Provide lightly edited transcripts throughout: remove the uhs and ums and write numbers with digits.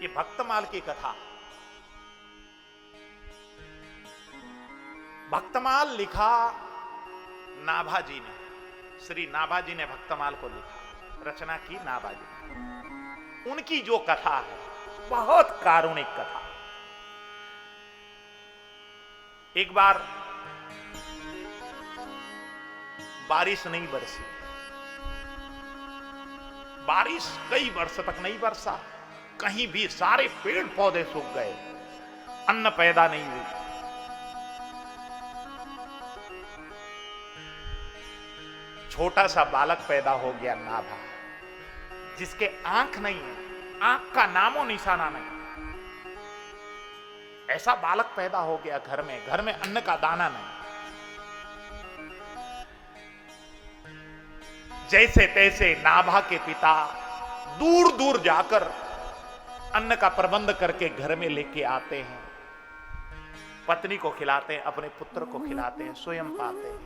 ये भक्तमाल की कथा। भक्तमाल लिखा नाभाजी ने, श्री नाभाजी ने भक्तमाल को लिखा, रचना की नाभाजी ने। उनकी जो कथा है बहुत कारुणिक कथा। एक बार बारिश नहीं बरसी, बारिश कई वर्ष तक नहीं बरसा, कहीं भी सारे पेड़ पौधे सूख गए, अन्न पैदा नहीं हुई। छोटा सा बालक पैदा हो गया नाभा, जिसके आंख नहीं है, आंख का नामो निशाना नहीं। ऐसा बालक पैदा हो गया घर में अन्न का दाना नहीं। जैसे तैसे नाभा के पिता दूर दूर जाकर अन्न का प्रबंध करके घर में लेके आते हैं, पत्नी को खिलाते हैं, अपने पुत्र को खिलाते हैं, स्वयं पाते हैं।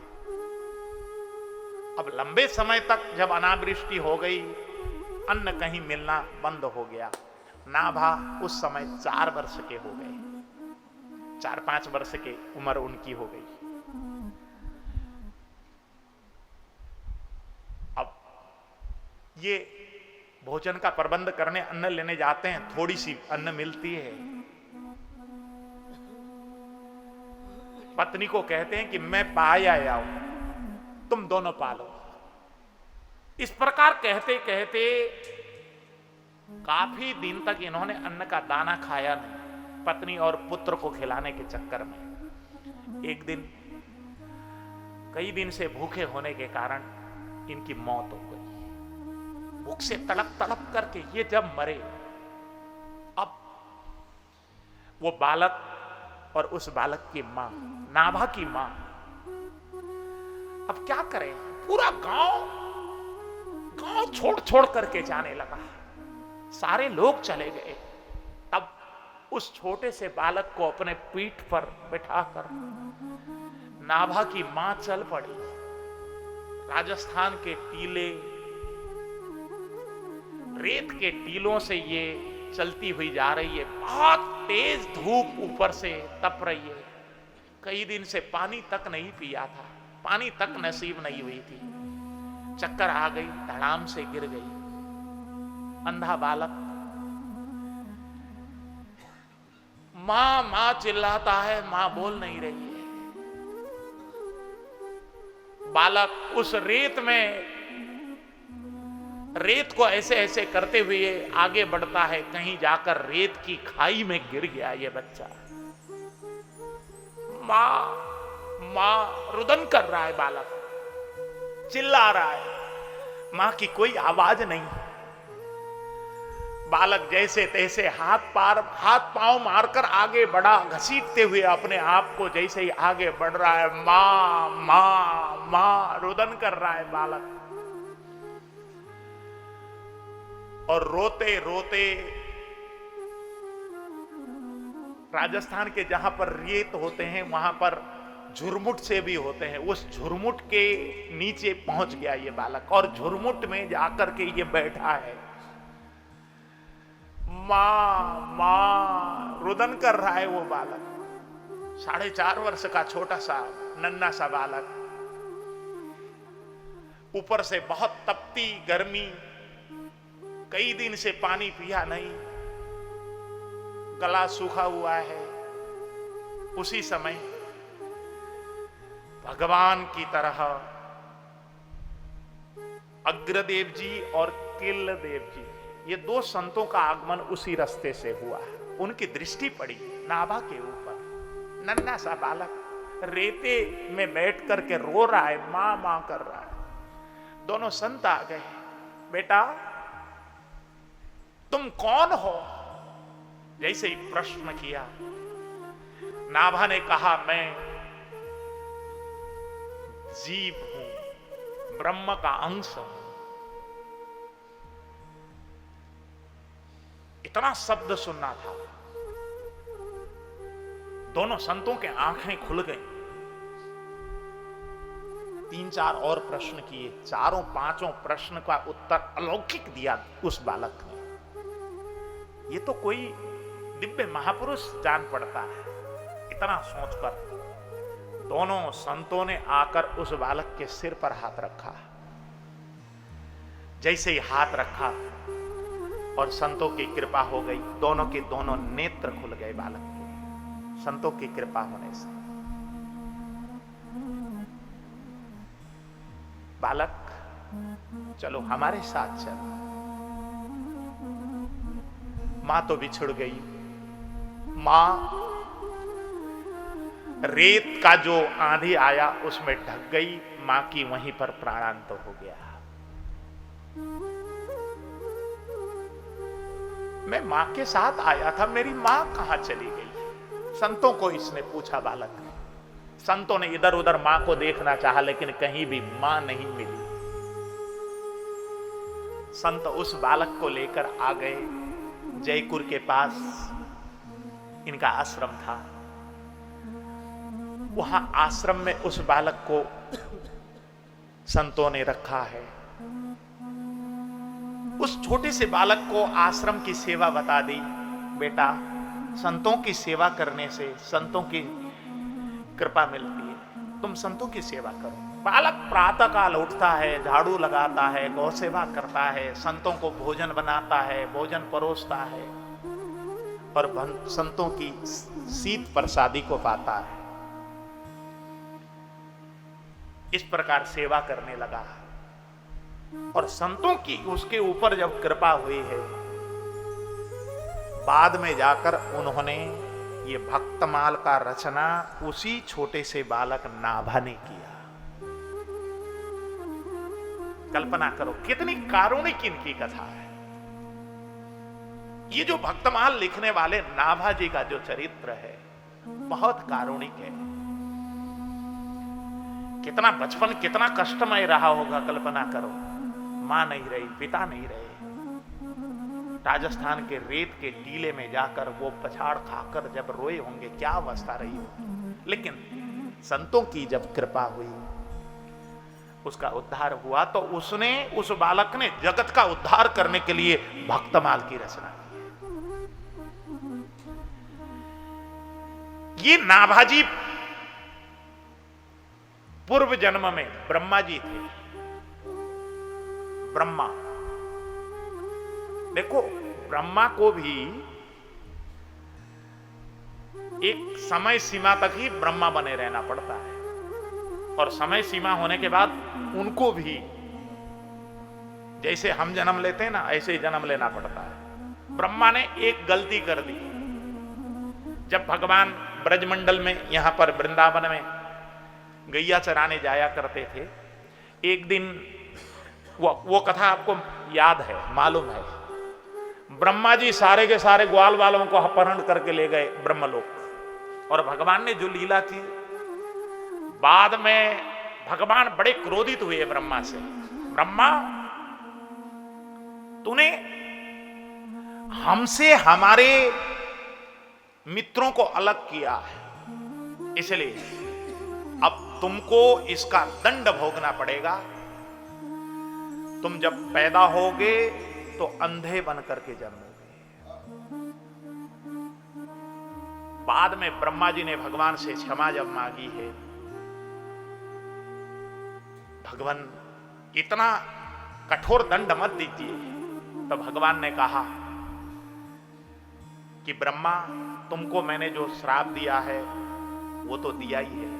अब लंबे समय तक जब अनावृष्टि हो गई, अन्न कहीं मिलना बंद हो गया। नाभा उस समय 4 वर्ष के हो गए, 4-5 वर्ष की उम्र उनकी हो गई। अब ये भोजन का प्रबंध करने अन्न लेने जाते हैं, थोड़ी सी अन्न मिलती है। पत्नी को कहते हैं कि मैं पाए आया हूं, तुम दोनों पालो। इस प्रकार कहते कहते काफी दिन तक इन्होंने अन्न का दाना खाया नहीं, पत्नी और पुत्र को खिलाने के चक्कर में। एक दिन कई दिन से भूखे होने के कारण इनकी मौत हो गई। भूख से तड़प तड़प करके ये जब मरे, अब वो बालक और उस बालक की मां, नाभा की मां, अब क्या करें? पूरा गांव छोड़ छोड़ करके जाने लगा, सारे लोग चले गए। तब उस छोटे से बालक को अपने पीठ पर बिठाकर नाभा की मां चल पड़ी। राजस्थान के टीले, रेत के टीलों से ये चलती हुई जा रही है। बहुत तेज धूप ऊपर से तप रही है। कई दिन से पानी तक नहीं पिया था, पानी तक नसीब नहीं हुई थी। चक्कर आ गई, धड़ाम से गिर गई। अंधा बालक मां मां चिल्लाता है, मां बोल नहीं रही है। बालक उस रेत को ऐसे ऐसे करते हुए आगे बढ़ता है, कहीं जाकर रेत की खाई में गिर गया ये बच्चा। मां मां रुदन कर रहा है, बालक चिल्ला रहा है, मां की कोई आवाज नहीं। बालक जैसे तैसे हाथ पांव मारकर आगे बढ़ा, घसीटते हुए अपने आप को जैसे ही आगे बढ़ रहा है। मां मां मां रुदन कर रहा है बालक। और रोते रोते राजस्थान के जहां पर रेत होते हैं वहां पर झुरमुट से भी होते हैं, उस झुरमुट के नीचे पहुंच गया ये बालक और झुरमुट में जाकर के ये बैठा है। मां मां रुदन कर रहा है वो बालक, 4.5 वर्ष का छोटा सा नन्हा सा बालक। ऊपर से बहुत तपती गर्मी, कई दिन से पानी पिया नहीं, गला सूखा हुआ है। उसी समय भगवान की तरह अग्रदेव जी और किल्लदेव जी, ये 2 संतों का आगमन उसी रास्ते से हुआ। उनकी दृष्टि पड़ी नाभा के ऊपर। नन्हा सा बालक रेते में बैठ करके रो रहा है, मां मां कर रहा है। दोनों संत आ गए। बेटा तुम कौन हो? जैसे ही प्रश्न किया, नाभा ने कहा, मैं जीव हूं, ब्रह्म का अंश हूं। इतना शब्द सुनना था, दोनों संतों के आंखें खुल गई। 3-4 और प्रश्न किए, 4-5 प्रश्न का उत्तर अलौकिक दिया उस बालक ने। ये तो कोई दिव्य महापुरुष जान पड़ता है। इतना सोचकर दोनों संतों ने आकर उस बालक के सिर पर हाथ रखा। जैसे ही हाथ रखा और संतों की कृपा हो गई, दोनों के दोनों नेत्र खुल गए बालक के, संतों की कृपा होने से। बालक चलो हमारे साथ चलो। मां तो बिछुड़ गई। मां रेत का जो आंधी आया उसमें ढक गई। मां की वहीं पर प्राणांत हो गया। मैं मां के साथ आया था, मेरी मां कहां चली गई? संतों को इसने पूछा बालक ने। संतों ने इधर उधर मां को देखना चाहा, लेकिन कहीं भी मां नहीं मिली। संत उस बालक को लेकर आ गए। जयपुर के पास इनका आश्रम था। वहां आश्रम में उस बालक को संतों ने रखा है। उस छोटे से बालक को आश्रम की सेवा बता दी। बेटा, संतों की सेवा करने से संतों की कृपा मिलती है, तुम संतों की सेवा करो। बालक प्रातः काल उठता है, झाड़ू लगाता है, गौ सेवा करता है, संतों को भोजन बनाता है, भोजन परोसता है और संतों की शीत प्रसादी को पाता है। इस प्रकार सेवा करने लगा और संतों की उसके ऊपर जब कृपा हुई है, बाद में जाकर उन्होंने ये भक्तमाल का रचना उसी छोटे से बालक नाभा ने किया। कल्पना करो कितनी कारुणिक इनकी कथा है। ये जो भक्तमाल लिखने वाले नाभा जी का जो चरित्र है बहुत कारुणिक है। कितना बचपन कितना कष्टमय रहा होगा, कल्पना करो। मां नहीं रही, पिता नहीं रहे, राजस्थान के रेत के टीले में जाकर वो पछाड़ खाकर जब रोए होंगे, क्या अवस्था रही होगी। लेकिन संतों की जब कृपा हुई, उसका उद्धार हुआ, तो उसने, उस बालक ने जगत का उद्धार करने के लिए भक्तमाल की रचना की। ये नाभाजी पूर्व जन्म में ब्रह्मा जी थे। ब्रह्मा, देखो ब्रह्मा को भी एक समय सीमा तक ही ब्रह्मा बने रहना पड़ता है और समय सीमा होने के बाद उनको भी जैसे हम जन्म लेते हैं ना, ऐसे ही जन्म लेना पड़ता है। ब्रह्मा ने एक गलती कर दी। जब भगवान ब्रजमंडल में, यहां पर वृंदावन में गैया चराने जाया करते थे, एक दिन वो कथा आपको याद है, मालूम है। ब्रह्मा जी सारे के सारे ग्वाल वालों को अपहरण करके ले गए ब्रह्मलोक और भगवान ने जो लीला की, बाद में भगवान बड़े क्रोधित हुए ब्रह्मा से। ब्रह्मा, तूने हमसे हमारे मित्रों को अलग किया है, इसलिए अब तुमको इसका दंड भोगना पड़ेगा। तुम जब पैदा होगे तो अंधे बन करके जन्मोगे। बाद में ब्रह्मा जी ने भगवान से क्षमा जब मांगी है, भगवान इतना कठोर दंड मत दीजिए, तो भगवान ने कहा कि ब्रह्मा, तुमको मैंने जो श्राप दिया है वो तो दिया ही है,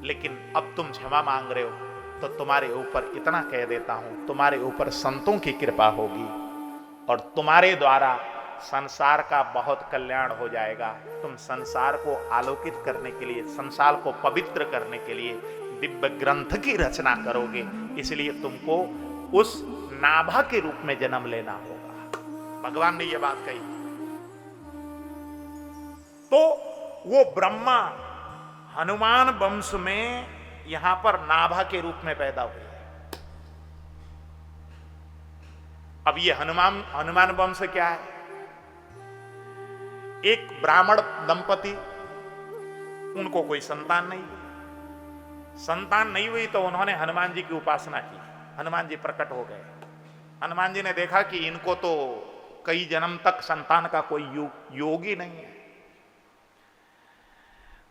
लेकिन अब तुम क्षमा मांग रहे हो तो तुम्हारे ऊपर इतना कह देता हूं, तुम्हारे ऊपर संतों की कृपा होगी और तुम्हारे द्वारा संसार का बहुत कल्याण हो जाएगा। तुम संसार को आलोकित करने के लिए, संसार को पवित्र करने के लिए दिव्य ग्रंथ की रचना करोगे, इसलिए तुमको उस नाभा के रूप में जन्म लेना होगा। भगवान ने यह बात कही। तो वो ब्रह्मा हनुमान वंश में यहां पर नाभा के रूप में पैदा हुए। अब ये हनुमान वंश क्या है? एक ब्राह्मण दंपति, उनको कोई संतान नहीं हुई तो उन्होंने हनुमान जी की उपासना की। हनुमान जी प्रकट हो गए। हनुमान जी ने देखा कि इनको तो कई जन्म तक संतान का कोई योग ही नहीं है।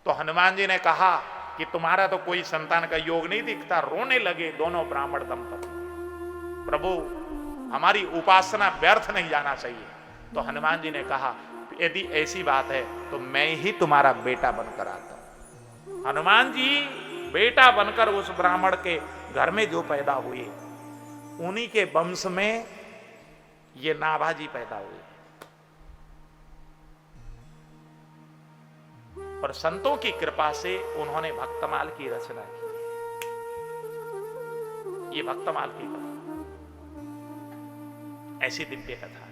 तो हनुमान जी ने कहा कि तुम्हारा तो कोई संतान का योग नहीं दिखता। रोने लगे दोनों ब्राह्मण दंपति। प्रभु, हमारी उपासना व्यर्थ नहीं जाना चाहिए। तो हनुमान जी ने कहा, यदि ऐसी बात है तो मैं ही तुम्हारा बेटा बनकर आता हूं। हनुमान जी बेटा बनकर उस ब्राह्मण के घर में जो पैदा हुए, उन्हीं के वंश में ये नाभाजी पैदा हुए। और संतों की कृपा से उन्होंने भक्तमाल की रचना की। ये भक्तमाल की कथा, ऐसी दिव्य कथा।